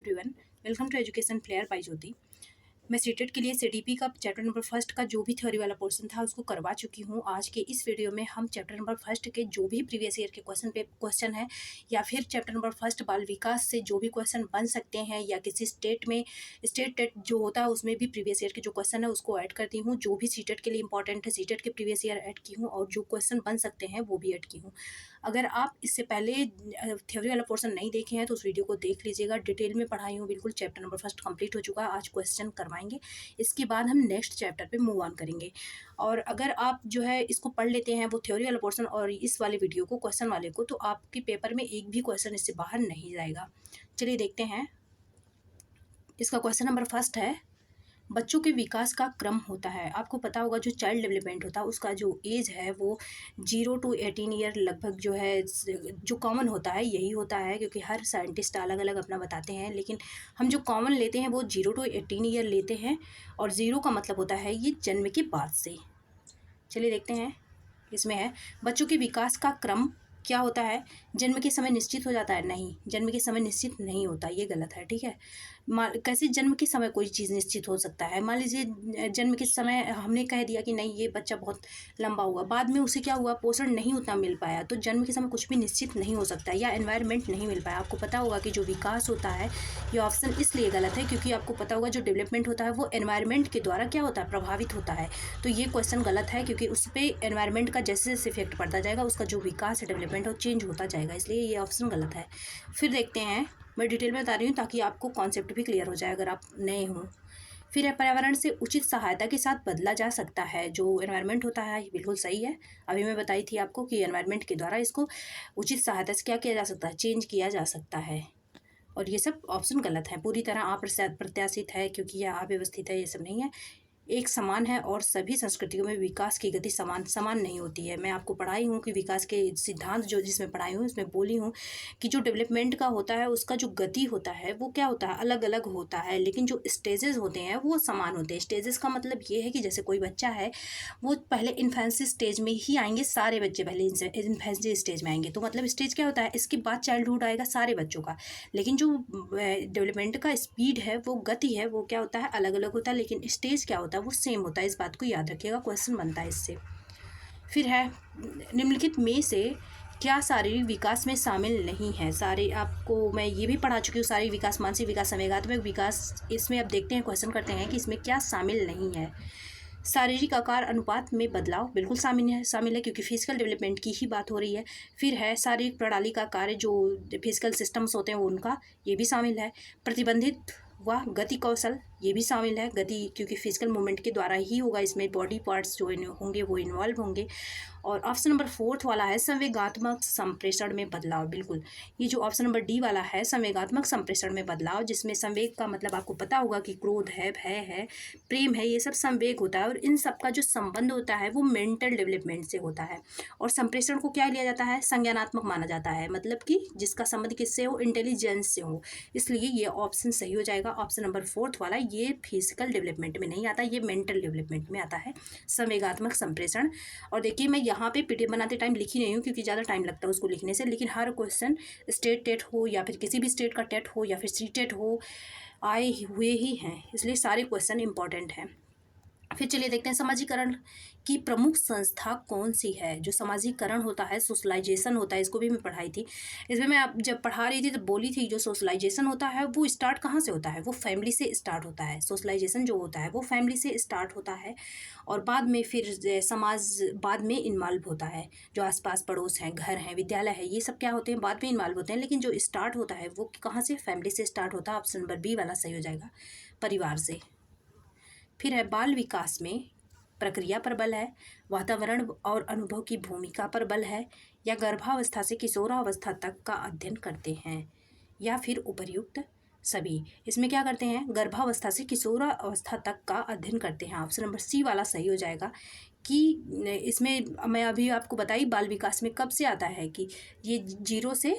Everyone, welcome to education player by Jyoti. मैं CTET के लिए सीडीपी का चैप्टर नंबर फर्स्ट का जो भी थ्योरी वाला पोर्शन था उसको करवा चुकी हूँ। आज के इस वीडियो में हम चैप्टर नंबर फर्स्ट के जो भी प्रीवियस ईयर के क्वेश्चन है या फिर चैप्टर नंबर फर्स्ट बाल विकास से जो भी क्वेश्चन बन सकते हैं या किसी स्टेट टेट जो होता है उसमें भी प्रीवियस ईयर के जो क्वेश्चन है उसको ऐड करती हूँ। जो भी सीटेट के लिए इंपॉर्टेंट है सीटेट के प्रीवियस ईयर ऐड की हूँ और जो क्वेश्चन बन सकते हैं वो भी ऐड की हूँ। अगर आप इससे पहले थ्योरी वाला पोर्शन नहीं देखे हैं तो उस वीडियो को देख लीजिएगा। डिटेल में पढ़ाई हूँ बिल्कुल। चैप्टर नंबर फर्स्ट कंप्लीट हो चुका है, आज क्वेश्चन करवाएंगे, इसके बाद हम नेक्स्ट चैप्टर पे मूव ऑन करेंगे। और अगर आप जो है इसको पढ़ लेते हैं वो थ्योरी वाला पोर्शन और इस वाले वीडियो को क्वेश्चन वाले को, तो आपके पेपर में एक भी क्वेश्चन इससे बाहर नहीं जाएगा। चलिए देखते हैं। इसका क्वेश्चन नंबर फर्स्ट है, बच्चों के विकास का क्रम होता है। आपको पता होगा जो चाइल्ड डेवलपमेंट होता है उसका जो एज है वो 0 to 18 ईयर लगभग जो है जो कॉमन होता है यही होता है, क्योंकि हर साइंटिस्ट अलग अलग अपना बताते हैं, लेकिन हम जो कॉमन लेते हैं वो 0 to 18 ईयर लेते हैं। और 0 का मतलब होता है ये जन्म के बाद से। चलिए देखते हैं। इसमें है बच्चों के विकास का क्रम क्या होता है। जन्म के समय निश्चित हो जाता है? नहीं, जन्म के समय निश्चित नहीं होता, ये गलत है। ठीक है, कैसे जन्म के समय कोई चीज़ निश्चित हो सकता है? मान लीजिए जन्म के समय हमने कह दिया कि नहीं ये बच्चा बहुत लंबा हुआ, बाद में उसे क्या हुआ, पोषण नहीं उतना मिल पाया, तो जन्म के समय कुछ भी निश्चित नहीं हो सकता, या एनवायरनमेंट नहीं मिल पाया। आपको पता होगा कि जो विकास होता है ये ऑप्शन इसलिए गलत है क्योंकि आपको पता होगा जो डेवलपमेंट होता है वो एनवायरनमेंट के द्वारा क्या होता है, प्रभावित होता है। तो ये क्वेश्चन गलत है क्योंकि उस पर एनवायरनमेंट का जैसे जैसे इफेक्ट पड़ता जाएगा उसका जो विकास है डेवलपमेंट वो चेंज होता जाएगा, इसलिए ये ऑप्शन गलत है। फिर देखते हैं, मैं डिटेल में बता रही हूँ ताकि आपको कॉन्सेप्ट भी क्लियर हो जाए अगर आप नए हों। फिर है पर्यावरण से उचित सहायता के साथ बदला जा सकता है। जो एनवायरनमेंट होता है ये बिल्कुल सही है। अभी मैं बताई थी आपको कि एनवायरनमेंट के द्वारा इसको उचित सहायता से क्या किया जा सकता है, चेंज किया जा सकता है। और ये सब ऑप्शन गलत है, पूरी तरह अप्रत्याशित है क्योंकि यह अव्यवस्थित है, ये सब नहीं है। एक समान है और सभी संस्कृतियों में विकास की गति समान नहीं होती है। मैं आपको पढ़ाई हूँ कि विकास के सिद्धांत जो जिसमें पढ़ाई हूँ इसमें बोली हूँ कि जो डेवलपमेंट का होता है उसका जो गति होता है वो क्या होता है, अलग अलग होता है, लेकिन जो स्टेजेस होते हैं वो समान होते हैं। स्टेजेस का मतलब ये है कि जैसे कोई बच्चा है वो पहले इन्फेंसी स्टेज में ही आएंगे, सारे बच्चे पहले इन्फेंसी स्टेज में आएंगे, तो मतलब स्टेज क्या होता है, इसके बाद चाइल्डहुड आएगा सारे बच्चों का। लेकिन जो डेवलपमेंट का स्पीड है वो गति है वो क्या होता है, अलग अलग होता है, लेकिन स्टेज क्या होता है वो सेम होता है। इस बात को याद रखिएगा, क्वेश्चन बनता है इससे। फिर है निम्नलिखित में से क्या शारीरिक विकास में शामिल नहीं है। सारे आपको मैं ये भी पढ़ा चुकी हूँ, शारीरिक विकास, मानसिक विकास, संवेगात्मक विकास। इसमें अब देखते हैं, क्वेश्चन करते हैं कि इसमें क्या शामिल नहीं है। शारीरिक आकार अनुपात में बदलाव बिल्कुल शामिल है क्योंकि फिजिकल डेवलपमेंट की ही बात हो रही है। फिर है शारीरिक प्रणाली का कार्य, जो फिजिकल सिस्टम्स होते हैं वो उनका, ये भी शामिल है। प्रतिबंधित व गति कौशल, ये भी शामिल है। गति क्योंकि फिजिकल मूवमेंट के द्वारा ही होगा, इसमें बॉडी पार्ट्स जो होंगे वो इन्वॉल्व होंगे। और ऑप्शन नंबर 4 वाला है संवेगात्मक संप्रेषण में बदलाव। बिल्कुल, ये जो ऑप्शन नंबर डी वाला है संवेगात्मक संप्रेषण में बदलाव, जिसमें संवेग का मतलब आपको पता होगा कि क्रोध है, भय है, प्रेम है, ये सब संवेग होता है और इन सब का जो संबंध होता है वो मेंटल डेवलपमेंट से होता है। और संप्रेषण को क्या लिया जाता है, संज्ञानात्मक माना जाता है, मतलब कि जिसका संबंध किससे हो, इंटेलिजेंस से हो, इसलिए ये ऑप्शन सही हो जाएगा। ऑप्शन नंबर 4 वाला, ये फिजिकल डेवलपमेंट में नहीं आता, ये मेंटल डेवलपमेंट में आता है, संवेगात्मक संप्रेषण। और देखिए मैं यहाँ पे पीडीएफ बनाते टाइम लिखी नहीं हूँ क्योंकि ज़्यादा टाइम लगता है उसको लिखने से, लेकिन हर क्वेश्चन स्टेट टेट हो या फिर किसी भी स्टेट का टेट हो या फिर सी टेट हो आए हुए ही हैं, इसलिए सारे क्वेश्चन इंपॉर्टेंट हैं। फिर चलिए देखते हैं समाजीकरण की प्रमुख संस्था कौन सी है। जो समाजीकरण होता है, सोशलाइजेशन होता है, इसको भी मैं पढ़ाई थी। इसमें मैं आप जब पढ़ा रही थी तो बोली थी जो सोशलाइजेशन होता है वो स्टार्ट कहाँ से होता है, वो फैमिली से स्टार्ट होता है। सोशलाइजेशन जो होता है वो फैमिली से स्टार्ट होता है और बाद में फिर समाज बाद में इन्वॉल्व होता है। जो आसपास पड़ोस हैं, घर हैं, विद्यालय है, ये सब क्या होते हैं, बाद में इन्वॉल्व होते हैं, लेकिन जो स्टार्ट होता है वो कहाँ से, फैमिली से स्टार्ट होता है। ऑप्शन नंबर बी वाला सही हो जाएगा, परिवार से। फिर है बाल विकास में प्रक्रिया पर बल है, वातावरण और अनुभव की भूमिका पर बल है, या गर्भावस्था से किशोरावस्था तक का अध्ययन करते हैं, या फिर उपर्युक्त सभी। इसमें क्या करते हैं, गर्भावस्था से किशोरावस्था तक का अध्ययन करते हैं। ऑप्शन नंबर सी वाला सही हो जाएगा कि इसमें मैं अभी आपको बताई बाल विकास में कब से आता है कि ये 0 से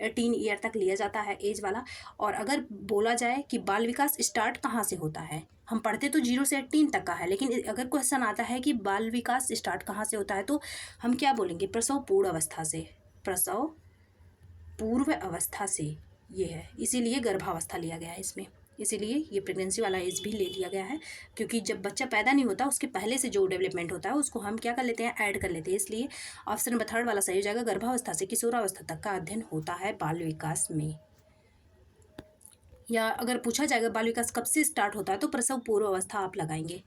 18 ईयर तक लिया जाता है एज वाला। और अगर बोला जाए कि बाल विकास स्टार्ट कहाँ से होता है, हम पढ़ते तो 0 से 18 तक का है, लेकिन अगर क्वेश्चन आता है कि बाल विकास स्टार्ट कहाँ से होता है तो हम क्या बोलेंगे, प्रसव पूर्व अवस्था से, प्रसव पूर्व अवस्था से। ये है, इसीलिए गर्भावस्था लिया गया है इसमें, इसीलिए ये प्रेगनेंसी वाला एज भी ले लिया गया है, क्योंकि जब बच्चा पैदा नहीं होता उसके पहले से जो डेवलपमेंट होता है उसको हम क्या कर लेते हैं, ऐड कर लेते हैं। इसलिए ऑप्शन नंबर 3 वाला सही हो जाएगा। गर्भावस्था से किशोरावस्था तक का अध्ययन होता है बाल विकास में। या अगर पूछा जाएगा बाल विकास कब से स्टार्ट होता है तो प्रसव पूर्व अवस्था आप लगाएंगे।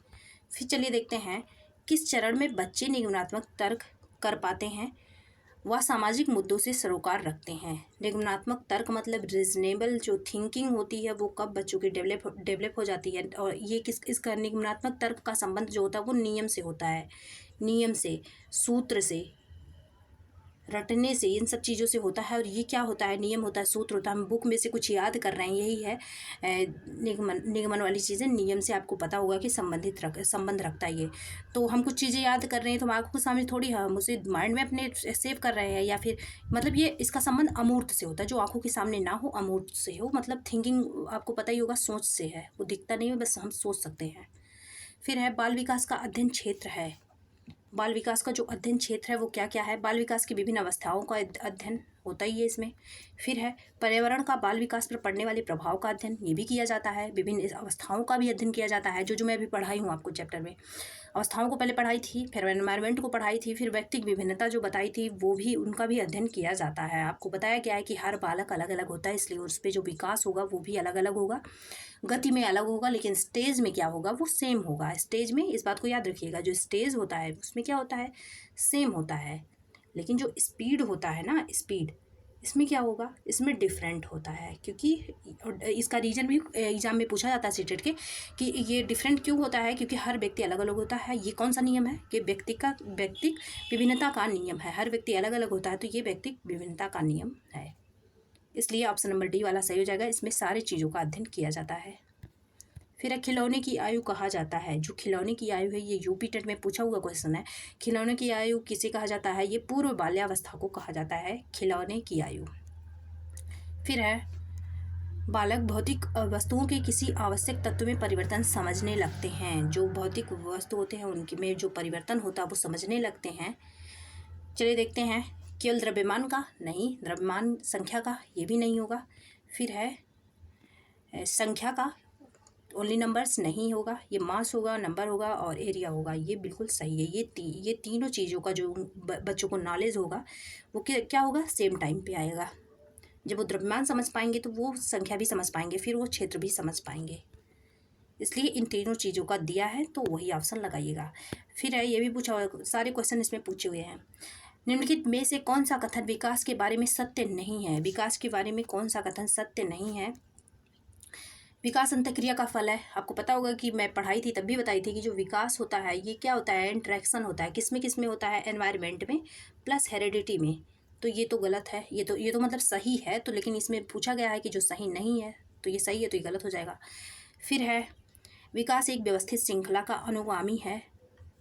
फिर चलिए देखते हैं किस चरण में बच्चे निगमनात्मक तर्क कर पाते हैं, वह सामाजिक मुद्दों से सरोकार रखते हैं। निगमनात्मक तर्क मतलब रीजनेबल जो थिंकिंग होती है वो कब बच्चों की डेवलप हो जाती है, और ये इसका निगमनात्मक तर्क का संबंध जो होता है वो नियम से होता है, नियम से, सूत्र से, रटने से, इन सब चीज़ों से होता है। और ये क्या होता है, नियम होता है, सूत्र होता है। हम बुक में से कुछ याद कर रहे हैं, यही है निगमन वाली चीज़ें। नियम से आपको पता होगा कि संबंध रखता है ये। तो हम कुछ चीज़ें याद कर रहे हैं तो हम आँखों के सामने थोड़ी हम उसे माइंड में अपने सेव कर रहे हैं, या फिर मतलब ये इसका संबंध अमूर्त से होता है, जो आँखों के सामने ना हो, अमूर्त से हो। मतलब थिंकिंग आपको पता ही होगा सोच से है, वो दिखता नहीं है, बस हम सोच सकते हैं। फिर है बाल विकास का अध्ययन क्षेत्र है। बाल विकास का जो अध्ययन क्षेत्र है वो क्या क्या है, बाल विकास की विभिन्न अवस्थाओं का अध्ययन होता ही है इसमें। फिर है पर्यावरण का बाल विकास पर पड़ने वाले प्रभाव का अध्ययन, ये भी किया जाता है। विभिन्न अवस्थाओं का भी अध्ययन किया जाता है, जो मैं अभी पढ़ाई हूँ आपको चैप्टर में। अवस्थाओं को पहले पढ़ाई थी, फिर एनवायरनमेंट को पढ़ाई थी, फिर व्यक्तिगत विभिन्नता जो बताई थी वो भी, उनका भी अध्ययन किया जाता है। आपको बताया गया है कि हर बालक अलग अलग होता है, इसलिए उस पर जो विकास होगा वो भी अलग अलग होगा, गति में अलग होगा, लेकिन स्टेज में क्या होगा, वो सेम होगा। स्टेज में इस बात को याद रखिएगा, जो स्टेज होता है उसमें क्या होता है, सेम होता है, लेकिन जो स्पीड होता है ना, स्पीड, इसमें क्या होगा, इसमें डिफरेंट होता है। क्योंकि इसका रीज़न भी एग्जाम में पूछा जाता है सीटेट के, कि ये डिफरेंट क्यों होता है, क्योंकि हर व्यक्ति अलग अलग होता है। ये कौन सा नियम है, कि व्यक्तिक विभिन्नता का नियम है। हर व्यक्ति अलग अलग होता है, तो ये व्यक्तिक विभिन्नता का नियम है। इसलिए ऑप्शन नंबर डी वाला सही हो जाएगा, इसमें सारी चीज़ों का अध्ययन किया जाता है। फिर खिलौने की आयु कहा जाता है, जो खिलौने की आयु है, ये यूपी टेट में पूछा हुआ क्वेश्चन है। खिलौने की आयु किसे कहा जाता है, ये पूर्व बाल्यावस्था को कहा जाता है, खिलौने की आयु। फिर है बालक भौतिक वस्तुओं के किसी आवश्यक तत्व में परिवर्तन समझने लगते हैं। जो भौतिक वस्तु होते हैं उनके में जो परिवर्तन होता है वो समझने लगते हैं। चलिए देखते हैं, केवल द्रव्यमान का नहीं, द्रव्यमान संख्या का, ये भी नहीं होगा। फिर है संख्या का, ओनली नंबर्स नहीं होगा, ये मास होगा, नंबर होगा और एरिया होगा। ये बिल्कुल सही है। ये तीनों चीज़ों का जो बच्चों को नॉलेज होगा वो क्या होगा, सेम टाइम पे आएगा। जब वो द्रव्यमान समझ पाएंगे तो वो संख्या भी समझ पाएंगे, फिर वो क्षेत्र भी समझ पाएंगे। इसलिए इन तीनों चीज़ों का दिया है, तो वही ऑप्शन लगाइएगा। फिर है, ये भी पूछा हुआ, सारे क्वेश्चन इसमें पूछे हुए हैं। निम्नलिखित में से कौन सा कथन विकास के बारे में सत्य नहीं है, विकास के बारे में कौन सा कथन सत्य नहीं है। विकास अंतःक्रिया का फल है। आपको पता होगा कि मैं पढ़ाई थी तब भी बताई थी कि जो विकास होता है ये क्या होता है, इंटरेक्शन होता है। किस में होता है, एनवायरनमेंट में प्लस हेरिडिटी में। तो ये तो गलत है, ये तो मतलब सही है तो, लेकिन इसमें पूछा गया है कि जो सही नहीं है, तो ये सही है तो ये गलत हो जाएगा। फिर है विकास एक व्यवस्थित श्रृंखला का अनुगामी है,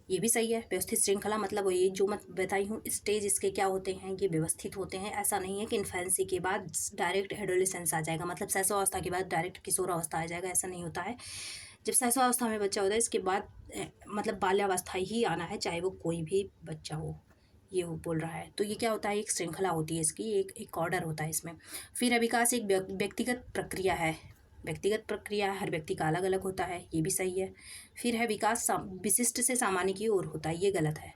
ये भी सही है। व्यवस्थित श्रृंखला मतलब ये जो मैं बताई हूँ, स्टेज इसके क्या होते हैं, ये व्यवस्थित होते हैं। ऐसा नहीं है कि इन्फेंसी के बाद डायरेक्ट एडोलेसेंस आ जाएगा, मतलब शैशवावस्था के बाद डायरेक्ट किशोरावस्था आ जाएगा, ऐसा नहीं होता है। जब शैशवावस्था में बच्चा होता है इसके बाद मतलब बाल्यावस्था ही आना है, चाहे वो कोई भी बच्चा हो, ये वो बोल रहा है। तो ये क्या होता है, एक श्रृंखला होती है इसकी, एक ऑर्डर होता है इसमें। फिर विकास एक व्यक्तिगत प्रक्रिया है, व्यक्तिगत प्रक्रिया हर व्यक्ति का अलग अलग होता है, ये भी सही है। फिर है विकास विशिष्ट से सामान्य की ओर होता है, ये गलत है।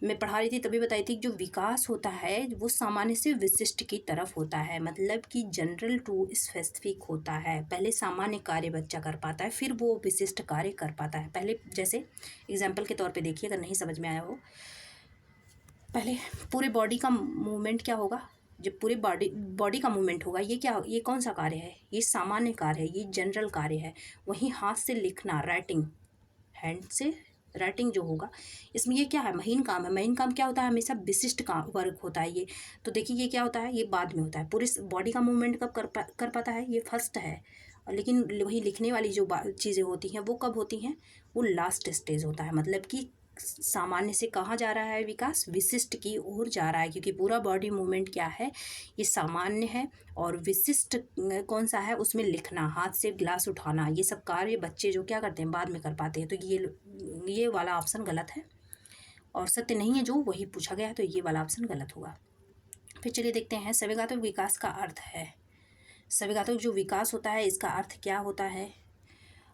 मैं पढ़ा रही थी तभी बताई थी, जो विकास होता है वो सामान्य से विशिष्ट की तरफ होता है, मतलब कि जनरल टू स्पेसिफिक होता है। पहले सामान्य कार्य बच्चा कर पाता है, फिर वो विशिष्ट कार्य कर पाता है। पहले जैसे एग्जाम्पल के तौर पे देखिए, अगर नहीं समझ में आया हो, पहले पूरे बॉडी का मूवमेंट क्या होगा, जब पूरे बॉडी का मूवमेंट होगा, ये कौन सा कार्य है, ये सामान्य कार्य है, ये जनरल कार्य है। वहीं हाथ से लिखना, राइटिंग, हैंड से राइटिंग जो होगा, इसमें ये क्या है, महीन काम है। महीन काम क्या होता है, हमेशा विशिष्ट का वर्क होता है ये। तो देखिए ये क्या होता है, ये बाद में होता है। पूरे बॉडी का मूवमेंट कब कर पाता है, ये फर्स्ट है। और लेकिन वही लिखने वाली जो चीज़ें होती हैं वो कब होती हैं, वो लास्ट स्टेज होता है। मतलब कि सामान्य से कहाँ जा रहा है विकास, विशिष्ट की ओर जा रहा है, क्योंकि पूरा बॉडी मूवमेंट क्या है, ये सामान्य है। और विशिष्ट कौन सा है, उसमें लिखना, हाथ से ग्लास उठाना, ये सब कार्य बच्चे जो क्या करते हैं बाद में कर पाते हैं। तो ये वाला ऑप्शन गलत है और सत्य नहीं है, जो वही पूछा गया है, तो ये वाला ऑप्शन गलत होगा। फिर चलिए देखते हैं, संवेगात्मक विकास का अर्थ है। संवेगात्मक जो विकास होता है इसका अर्थ क्या होता है?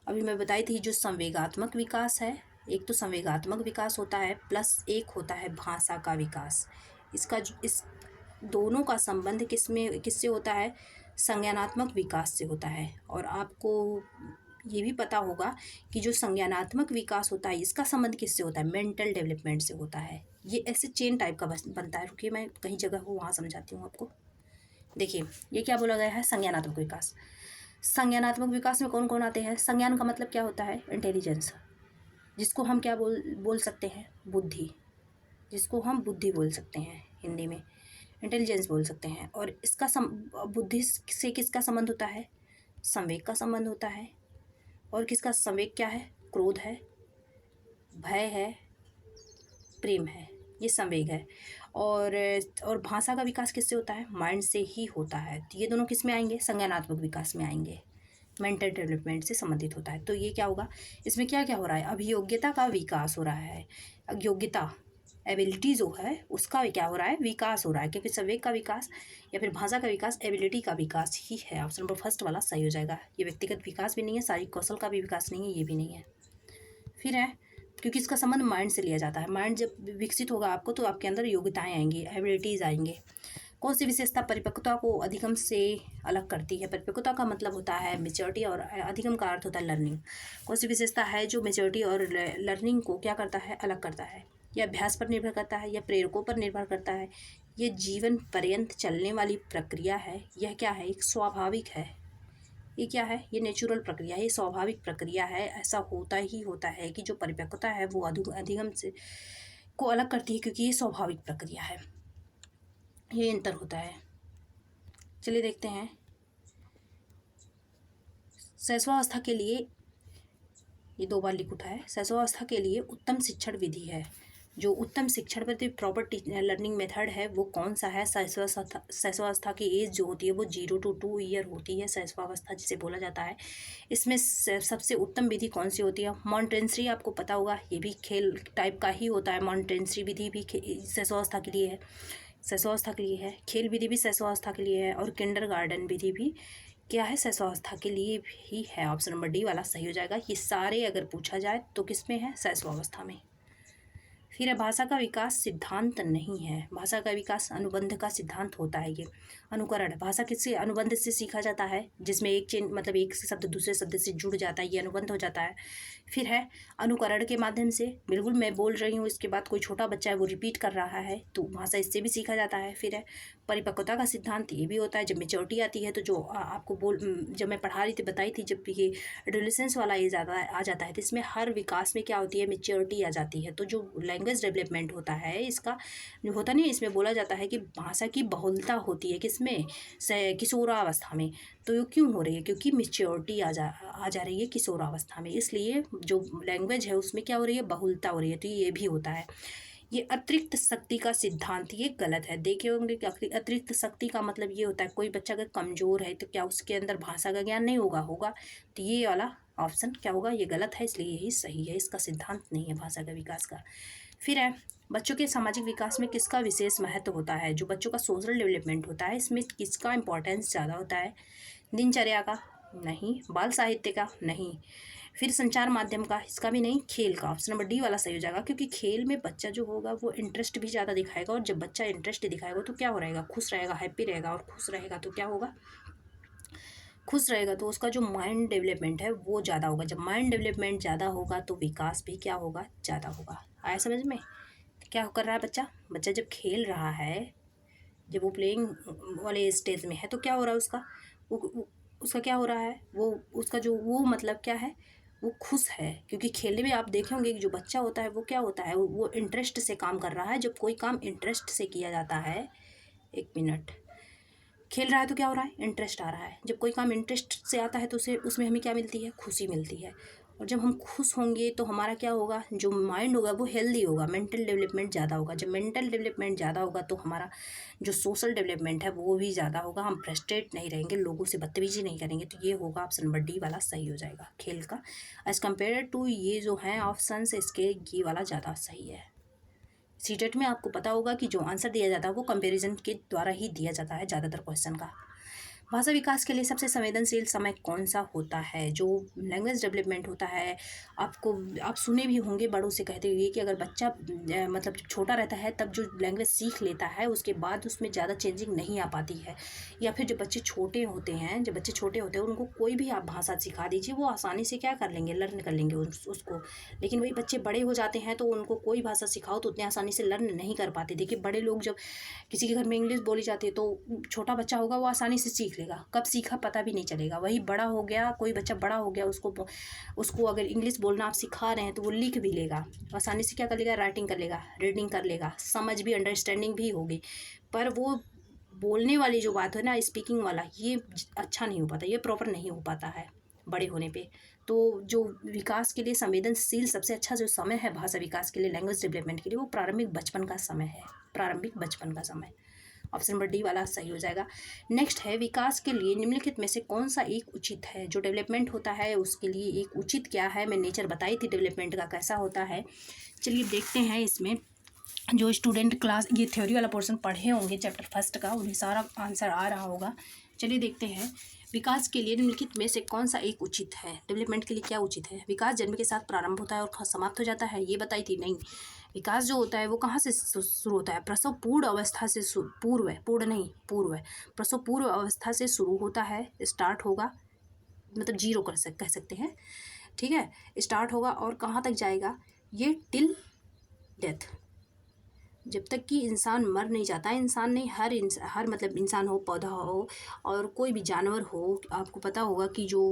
अभी मैं बताई थी जो संवेगात्मक विकास है, एक तो संवेगात्मक विकास होता है प्लस एक होता है भाषा का विकास। इस दोनों का संबंध किससे होता है? संज्ञानात्मक विकास से होता है। और आपको ये भी पता होगा कि जो संज्ञानात्मक विकास होता है इसका संबंध किससे होता है? मेंटल डेवलपमेंट से होता है। ये ऐसे चेन टाइप का बनता है। रुकिए मैं कहीं जगह हो वहाँ समझाती हूँ आपको। देखिए ये क्या बोला गया है? संज्ञानात्मक विकास। संज्ञानात्मक विकास में कौन कौन आते हैं? संज्ञान का मतलब क्या होता है? इंटेलिजेंस, जिसको हम क्या बोल सकते हैं? बुद्धि, जिसको हम बुद्धि बोल सकते हैं हिंदी में, इंटेलिजेंस बोल सकते हैं। और इसका बुद्धि से किसका संबंध होता है? संवेग का संबंध होता है। और किसका संवेग क्या है? क्रोध है, भय है, प्रेम है, ये संवेग है। और भाषा का विकास किससे होता है? माइंड से ही होता है। तो ये दोनों किस में आएंगे? संज्ञानात्मक विकास में आएंगे, मेंटल डेवलपमेंट से संबंधित होता है। तो ये क्या होगा? इसमें क्या क्या हो रहा है? अभियोग्यता का विकास हो रहा है। योग्यता, एबिलिटी जो है उसका क्या हो रहा है? विकास हो रहा है। क्योंकि संवेग का विकास या फिर भाषा का विकास एबिलिटी का विकास ही है। ऑप्शन नंबर फर्स्ट वाला सही हो जाएगा। ये व्यक्तिगत विकास भी नहीं है, शारीरिक कौशल का भी विकास नहीं है, ये भी नहीं है। फिर है, क्योंकि इसका संबंध माइंड से लिया जाता है। माइंड जब विकसित होगा आपको तो आपके अंदर योग्यताएं आएंगी, एबिलिटीज़ आएंगे। कौन सी विशेषता परिपक्वता को अधिगम से अलग करती है? परिपक्वता का मतलब होता है मेच्योरिटी और अधिगम का अर्थ होता है लर्निंग। कौन सी विशेषता है जो मेच्योरिटी और लर्निंग को क्या करता है? अलग करता है। यह अभ्यास पर निर्भर करता है या प्रेरकों पर निर्भर करता है? ये जीवन पर्यंत चलने वाली प्रक्रिया है। यह क्या है? एक स्वाभाविक है। ये क्या है? ये नेचुरल प्रक्रिया है, ये स्वाभाविक प्रक्रिया है। ऐसा होता ही होता है कि जो परिपक्वता है वो अधिगम से को अलग करती है, क्योंकि ये स्वाभाविक प्रक्रिया है। ये अंतर होता है। चलिए देखते हैं। शैशवावस्था के लिए, ये 2 बार लिख उठा है। शैशवावस्था के लिए उत्तम शिक्षण विधि है। जो उत्तम शिक्षण विधि प्रॉपर लर्निंग मेथड है वो कौन सा है? शैशवावस्था की एज जो होती है वो 0 to 2 ईयर होती है, शैशवावस्था जिसे बोला जाता है। इसमें सबसे उत्तम विधि कौन सी होती है? मॉन्टेसरी, आपको पता होगा, ये भी खेल टाइप का ही होता है। मॉन्टेसरी विधि भी शैशवावस्था के लिए है, शैशवावस्था के लिए है। खेल विधि भी शैशवावस्था के लिए है। और किंडरगार्टन विधि भी क्या है? शैशवावस्था के लिए भी है। ऑप्शन नंबर डी वाला सही हो जाएगा। ये सारे अगर पूछा जाए तो किस में है? शैशवावस्था में। फिर है, भाषा का विकास सिद्धांत नहीं है। भाषा का विकास अनुबंध का सिद्धांत होता है। ये अनुकरण, भाषा किससे? अनुबंध से सीखा जाता है, जिसमें एक चेन मतलब एक शब्द दूसरे शब्द से जुड़ जाता है, ये अनुबंध हो जाता है। फिर है अनुकरण के माध्यम से, बिल्कुल मैं बोल रही हूँ इसके बाद कोई छोटा बच्चा है वो रिपीट कर रहा है तो भाषा इससे भी सीखा जाता है। फिर है परिपक्वता का सिद्धांत, ये भी होता है। जब मेच्योरिटी आती है तो जो आपको जब मैं पढ़ा रही थी बताई थी, जब ये एडोलेसेंस वाला एज आ जाता है तो इसमें हर विकास में क्या होती है? मेच्योरिटी आ जाती है। तो जो लैंग्वेज डेवलपमेंट होता है इसका जो होता नहीं, इसमें बोला जाता है कि भाषा की बहुलता होती है किसमें? किशोरावस्था में। तो ये क्यों हो रही है? क्योंकि मेच्योरिटी आ जा रही है किशोरावस्था में, इसलिए जो लैंग्वेज है उसमें क्या हो रही है? बहुलता हो रही है। तो ये भी होता है। ये अतिरिक्त शक्ति का सिद्धांत, ये गलत है। देखे होंगे कि अतिरिक्त शक्ति का मतलब ये होता है कोई बच्चा अगर कमज़ोर है तो क्या उसके अंदर भाषा का ज्ञान नहीं होगा? तो ये वाला ऑप्शन क्या होगा? ये गलत है, इसलिए यही सही है। इसका सिद्धांत नहीं है भाषा का विकास का। फिर है, बच्चों के सामाजिक विकास में किसका विशेष महत्व होता है? जो बच्चों का सोशल डेवलपमेंट होता है इसमें किसका इंपॉर्टेंस ज़्यादा होता है? दिनचर्या का? नहीं। बाल साहित्य का? नहीं। फिर संचार माध्यम का? इसका भी नहीं। खेल का? ऑप्शन नंबर डी वाला सही हो जाएगा। क्योंकि खेल में बच्चा जो होगा वो इंटरेस्ट भी ज़्यादा दिखाएगा, और जब बच्चा इंटरेस्ट दिखाएगा तो क्या हो रहेगा? खुश रहेगा, हैप्पी रहेगा। और खुश रहेगा तो क्या होगा? खुश रहेगा तो उसका जो माइंड डेवलपमेंट है वो ज़्यादा होगा। जब माइंड डेवलपमेंट ज़्यादा होगा तो विकास भी क्या होगा? ज़्यादा होगा। आया समझ में? क्या कर रहा है बच्चा? बच्चा जब खेल रहा है, जब वो प्लेइंग वाले स्टेज में है तो क्या हो रहा है उसका? उसका क्या हो रहा है? वो उसका जो वो मतलब क्या है? वो खुश है। क्योंकि खेलने में आप देखे होंगे कि जो बच्चा होता है वो क्या होता है? वो इंटरेस्ट से काम कर रहा है। जब कोई काम इंटरेस्ट से किया जाता है, 1 मिनट, खेल रहा है तो क्या हो रहा है? इंटरेस्ट आ रहा है। जब कोई काम इंटरेस्ट से आता है तो उसे उसमें हमें क्या मिलती है? खुशी मिलती है। और जब हम खुश होंगे तो हमारा क्या होगा? जो माइंड होगा वो हेल्दी होगा, मेंटल डेवलपमेंट ज़्यादा होगा। जब मेंटल डेवलपमेंट ज़्यादा होगा तो हमारा जो सोशल डेवलपमेंट है वो भी ज़्यादा होगा। हम फ्रस्ट्रेट नहीं रहेंगे, लोगों से बदतमीजी नहीं करेंगे। तो ये होगा ऑप्शन नंबर डी वाला सही हो जाएगा, खेल का। एज़ कम्पेयर टू ये जो है ऑप्शन इसके ये वाला ज़्यादा सही है। सीटेट में आपको पता होगा कि जो आंसर दिया जाता है वो कंपैरिजन के द्वारा ही दिया जाता है ज़्यादातर क्वेश्चन का। भाषा विकास के लिए सबसे संवेदनशील समय कौन सा होता है? जो लैंग्वेज डेवलपमेंट होता है, आपको आप सुने भी होंगे बड़ों से कहते हुए कि अगर बच्चा मतलब जब छोटा रहता है तब जो लैंग्वेज सीख लेता है उसके बाद उसमें ज़्यादा चेंजिंग नहीं आ पाती है। या फिर जब बच्चे छोटे होते हैं, उनको कोई भी आप भाषा सिखा दीजिए, वो आसानी से क्या कर लेंगे, लर्न कर लेंगे उसको। लेकिन वही बच्चे बड़े हो जाते हैं तो उनको कोई भाषा सिखाओ तो उतनी आसानी से लर्न नहीं कर पाते। देखिए बड़े लोग जब किसी के घर में इंग्लिश बोली जाती है तो छोटा बच्चा होगा वो आसानी से सीख लेगा, कब सीखा पता भी नहीं चलेगा। वही बड़ा हो गया, कोई बच्चा बड़ा हो गया, उसको अगर इंग्लिश बोलना आप सिखा रहे हैं तो वो लिख भी लेगा आसानी से, क्या कर लेगा, राइटिंग कर लेगा, रीडिंग कर लेगा, समझ भी, अंडरस्टैंडिंग भी होगी। पर वो बोलने वाली जो बात है ना, स्पीकिंग वाला, ये अच्छा नहीं हो पाता, ये प्रॉपर नहीं हो पाता है बड़े होने पे। तो जो विकास के लिए संवेदनशील सबसे अच्छा जो समय है भाषा विकास के लिए, लैंग्वेज डेवलपमेंट के लिए, वो प्रारंभिक बचपन का समय है। प्रारंभिक बचपन का समय, ऑप्शन नंबर डी वाला सही हो जाएगा। नेक्स्ट है, विकास के लिए निम्नलिखित में से कौन सा एक उचित है? जो डेवलपमेंट होता है उसके लिए एक उचित क्या है? मैं नेचर बताई थी डेवलपमेंट का कैसा होता है। चलिए देखते हैं इसमें। जो स्टूडेंट क्लास ये थ्योरी वाला पोर्शन पढ़े होंगे चैप्टर फर्स्ट का, उन्हें सारा आंसर आ रहा होगा। चलिए देखते हैं, विकास के लिए निम्नलिखित में से कौन सा एक उचित है? डेवलपमेंट के लिए क्या उचित है? विकास जन्म के साथ प्रारंभ होता है और समाप्त हो जाता है, ये बताई थी। नहीं, विकास जो होता है वो कहाँ से शुरू होता है? प्रसव पूर्व अवस्था से पूर्व प्रसव पूर्व अवस्था से शुरू होता है, स्टार्ट होगा, मतलब जीरो कह सकते हैं, ठीक है। स्टार्ट होगा और कहाँ तक जाएगा? ये टिल डेथ, जब तक कि इंसान मर नहीं जाता। इंसान नहीं, हर मतलब इंसान हो, पौधा हो और कोई भी जानवर हो, आपको पता होगा कि जो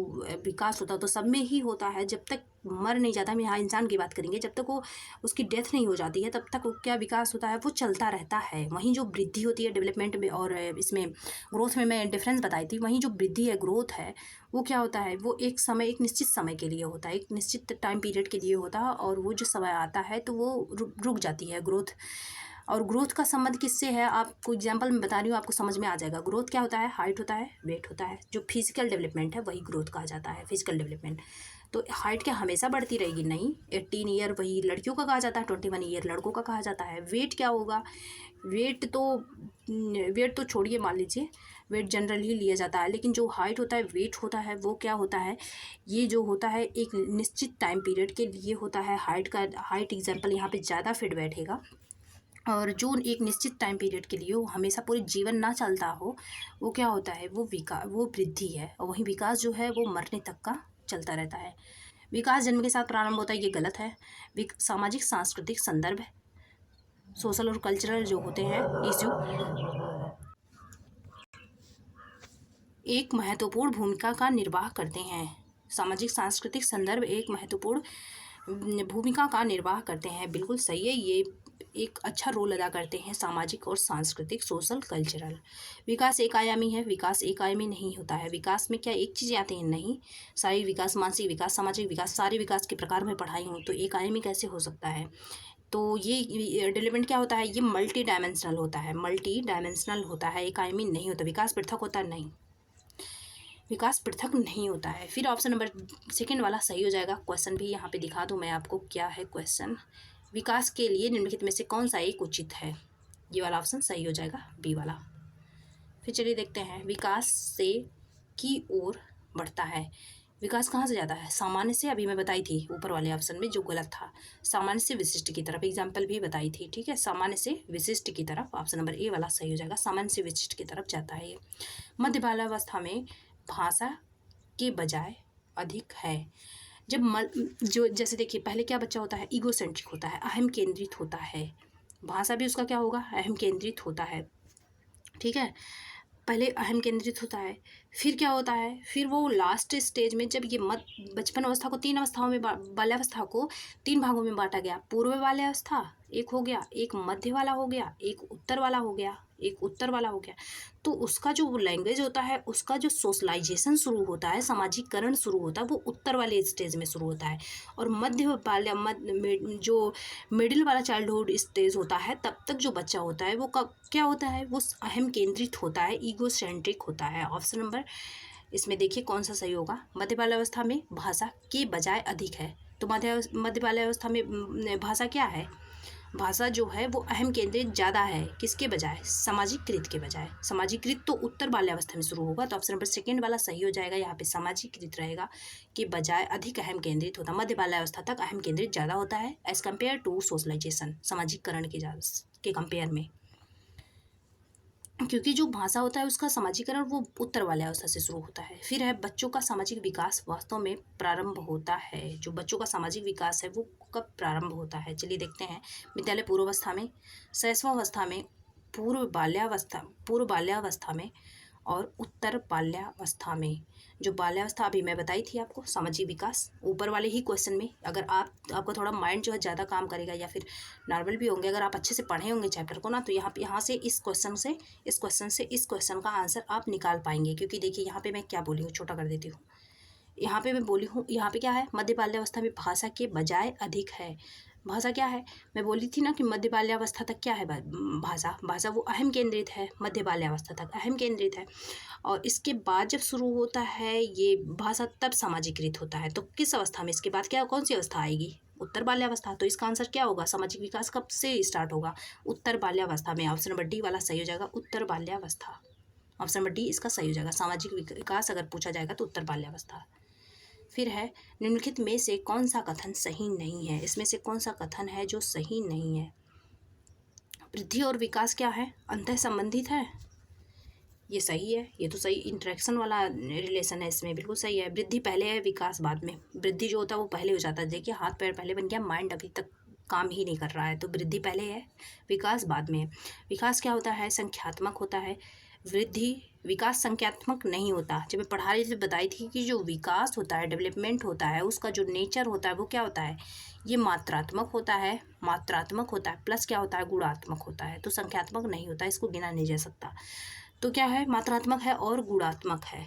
विकास होता है तो सब में ही होता है। जब तक मर नहीं जाता, हम यहाँ इंसान की बात करेंगे, जब तक वो उसकी डेथ नहीं हो जाती है तब तक वो क्या विकास होता है, वो चलता रहता है। वहीं जो वृद्धि होती है डेवलपमेंट में और इसमें ग्रोथ में मैं डिफरेंस बताई थी, वहीं जो वृद्धि है, ग्रोथ है, वो क्या होता है, वो एक निश्चित समय के लिए होता है, एक निश्चित टाइम पीरियड के लिए होता है। और वो जो समय आता है तो वो रुक जाती है ग्रोथ। और ग्रोथ का संबंध किससे है, आपको एग्जांपल में बता रही हूँ, आपको समझ में आ जाएगा। ग्रोथ क्या होता है? हाइट होता है, वेट होता है। जो फिजिकल डेवलपमेंट है वही ग्रोथ कहा जाता है, फिजिकल डेवलपमेंट। तो हाइट क्या हमेशा बढ़ती रहेगी? नहीं। 18 ईयर वही लड़कियों का कहा जाता है, 21 ईयर लड़कों का कहा जाता है। वेट क्या होगा? वेट तो छोड़िए, मान लीजिए वेट जनरल ही लिया जाता है, लेकिन जो हाइट होता है, वेट होता है, वो क्या होता है, ये जो होता है एक निश्चित टाइम पीरियड के लिए होता है। हाइट एग्जाम्पल यहाँ पे ज़्यादा फिट बैठेगा। और जो एक निश्चित टाइम पीरियड के लिए, वो हमेशा पूरे जीवन ना चलता हो, वो क्या होता है, वो वृद्धि है। और वहीं विकास जो है वो मरने तक का चलता रहता है। विकास जन्म के साथ प्रारंभ होता है, ये गलत है। सामाजिक सांस्कृतिक संदर्भ, सोशल और कल्चरल जो होते हैं इश्यू, एक महत्वपूर्ण भूमिका का निर्वाह करते हैं। सामाजिक सांस्कृतिक संदर्भ एक महत्वपूर्ण भूमिका का निर्वाह करते हैं, बिल्कुल सही है। ये एक अच्छा रोल अदा करते हैं, सामाजिक और सांस्कृतिक, सोशल कल्चरल। विकास एक आयामी है, विकास एक आयामी नहीं होता है। विकास में क्या एक चीज़ आती है? नहीं। शारीरिक विकास, मानसिक विकास, सामाजिक विकास, सारे विकास के प्रकार में पढ़ाई हूँ, तो एक आयामी कैसे हो सकता है? तो ये डेवलपमेंट क्या होता है, ये मल्टी डायमेंशनल होता है, मल्टी डायमेंशनल होता है, एक आयामी नहीं होता। विकास पृथक होता है? नहीं, विकास पृथक नहीं होता है। फिर ऑप्शन नंबर सेकंड वाला सही हो जाएगा। क्वेश्चन भी यहाँ पे दिखा दूँ मैं आपको, क्या है क्वेश्चन। विकास के लिए निम्नलिखित में से कौन सा एक उचित है? ये वाला ऑप्शन सही हो जाएगा, बी वाला। फिर चलिए देखते हैं, विकास से की ओर बढ़ता है। विकास कहाँ से जाता है? सामान्य से, अभी मैं बताई थी ऊपर वाले ऑप्शन में जो गलत था, सामान्य से विशिष्ट की तरफ, एग्जाम्पल भी बताई थी, ठीक है। सामान्य से विशिष्ट की तरफ, ऑप्शन नंबर ए वाला सही हो जाएगा, सामान्य से विशिष्ट की तरफ जाता है ये। मध्य बाल्यावस्था में भाषा के बजाय अधिक है। जो जैसे देखिए, पहले क्या बच्चा होता है, ईगोसेंट्रिक होता है, अहम केंद्रित होता है। भाषा भी उसका क्या होगा, अहम केंद्रित होता है, ठीक है। पहले अहम केंद्रित होता है, फिर क्या होता है, फिर वो लास्ट स्टेज में जब ये बचपन अवस्था को तीन अवस्थाओं में बाल्यावस्था को तीन भागों में बांटा गया। पूर्व बाल्यावस्था एक हो गया, एक मध्य वाला हो गया, एक उत्तर वाला हो गया, एक उत्तर वाला हो गया। तो उसका जो लैंग्वेज होता है, उसका जो सोशलाइजेशन शुरू होता है, सामाजिकरण शुरू होता है, वो उत्तर वाले स्टेज में शुरू होता है। और जो मिडिल वाला चाइल्डहुड स्टेज होता है, तब तक जो बच्चा होता है वो क्या होता है, वो अहम केंद्रित होता है, ईगोसेंट्रिक होता है। ऑप्शन नंबर इसमें देखिए कौन सा सही होगा। मध्य बाल्यावस्था में भाषा के बजाय अधिक है, तो मध्य बाल्यावस्था में भाषा क्या है, भाषा जो है वो अहम केंद्रित ज़्यादा है, किसके बजाय? सामाजिकृत के बजाय। सामाजिकृत तो उत्तर बाल्यावस्था में शुरू होगा, तो ऑप्शन नंबर सेकंड वाला सही हो जाएगा। यहाँ पे सामाजिकृत रहेगा के बजाय अधिक अहम केंद्रित होता। मध्य बाल्यावस्था तक अहम केंद्रित ज़्यादा होता है एज कम्पेयर टू सोशलाइजेशन, सामाजिकरण के कंपेयर में, क्योंकि जो भाषा होता है उसका सामाजिकरण वो उत्तर बाल्यावस्था से शुरू होता है। फिर है बच्चों का सामाजिक विकास वास्तव में प्रारंभ होता है। जो बच्चों का सामाजिक विकास है वो कब प्रारंभ होता है? चलिए देखते हैं। विद्यालय पूर्वावस्था में, शैशवावस्था में, पूर्व बाल्यावस्था में और उत्तर बाल्यावस्था में। जो बाल्यावस्था अभी मैं बताई थी आपको, सामाजिक विकास, ऊपर वाले ही क्वेश्चन में अगर आपका थोड़ा माइंड जो है ज़्यादा काम करेगा या फिर नॉर्मल भी होंगे, अगर आप अच्छे से पढ़े होंगे चैप्टर को ना, तो यहाँ से इस क्वेश्चन का आंसर आप निकाल पाएंगे। क्योंकि देखिए यहाँ पे मैं क्या बोली हूँ, छोटा कर देती हूँ। यहाँ पे मैं बोली हूँ, यहाँ पे क्या है? मध्य बाल्यावस्था में भाषा के बजाय अधिक है। भाषा क्या है? मैं बोली थी ना कि मध्य बाल्यावस्था तक क्या है? भाषा वो अहम केंद्रित है, मध्य बाल्यावस्था तक अहम केंद्रित है। और इसके बाद जब शुरू होता है ये भाषा, तब सामाजिकृत होता है। तो किस अवस्था में इसके बाद क्या, कौन सी अवस्था आएगी? उत्तर बाल्यावस्था। तो इसका आंसर क्या होगा? सामाजिक विकास कब से स्टार्ट होगा? उत्तर बाल्यावस्था में। ऑप्शन नंबर डी वाला सही हो जाएगा, उत्तर बाल्यावस्था। ऑप्शन नंबर डी इसका सही हो जाएगा। सामाजिक विकास अगर पूछा जाएगा तो उत्तर बाल्यावस्था। फिर है निम्नलिखित में से कौन सा कथन सही नहीं है? इसमें से कौन सा कथन है जो सही नहीं है? वृद्धि और विकास क्या है? अंतः संबंधित है, ये सही है। ये तो सही इंटरेक्शन वाला रिलेशन है, इसमें बिल्कुल सही है। वृद्धि पहले है, विकास बाद में। वृद्धि जो होता है वो पहले हो जाता है। देखिए हाथ पैर पहले बन गया, माइंड अभी तक काम ही नहीं कर रहा है। तो वृद्धि पहले है, विकास बाद में है। विकास क्या होता है? संख्यात्मक होता है। विकास संख्यात्मक नहीं होता। जब मैं पढ़ा रही थी बताई थी कि जो विकास होता है, डेवलपमेंट होता है, उसका जो नेचर होता है वो क्या होता है? ये मात्रात्मक होता है, प्लस क्या होता है? गुणात्मक होता है। तो संख्यात्मक नहीं होता, इसको गिना नहीं जा सकता। तो क्या है? मात्रात्मक है और गुणात्मक है।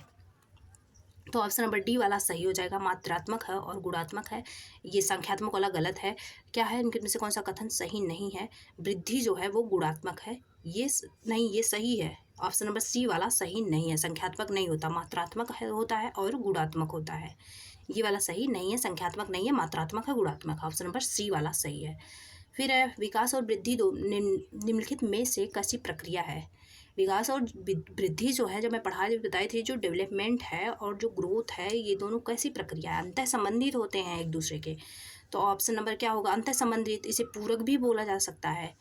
तो ऑप्शन नंबर डी वाला सही हो जाएगा, मात्रात्मक है और गुणात्मक है। ये संख्यात्मक वाला गलत है। क्या है? इनके में से कौन सा कथन सही नहीं है? वृद्धि जो है वो गुणात्मक है, ये नहीं, ये सही है। ऑप्शन नंबर सी वाला सही नहीं है। संख्यात्मक नहीं होता, मात्रात्मक होता है और गुणात्मक होता है। ये वाला सही नहीं है, संख्यात्मक नहीं है, मात्रात्मक है, गुणात्मक है। ऑप्शन नंबर सी वाला सही है। फिर है विकास और वृद्धि दो निम्नलिखित में से कैसी प्रक्रिया है? विकास और वृद्धि जो है, जब मैं बताई थी, जो डेवलपमेंट है और जो ग्रोथ है, ये दोनों कैसी प्रक्रिया है? अंतः संबंधित होते हैं एक दूसरे के। तो ऑप्शन नंबर क्या होगा? अंतः संबंधित। इसे पूरक भी बोला जा सकता है।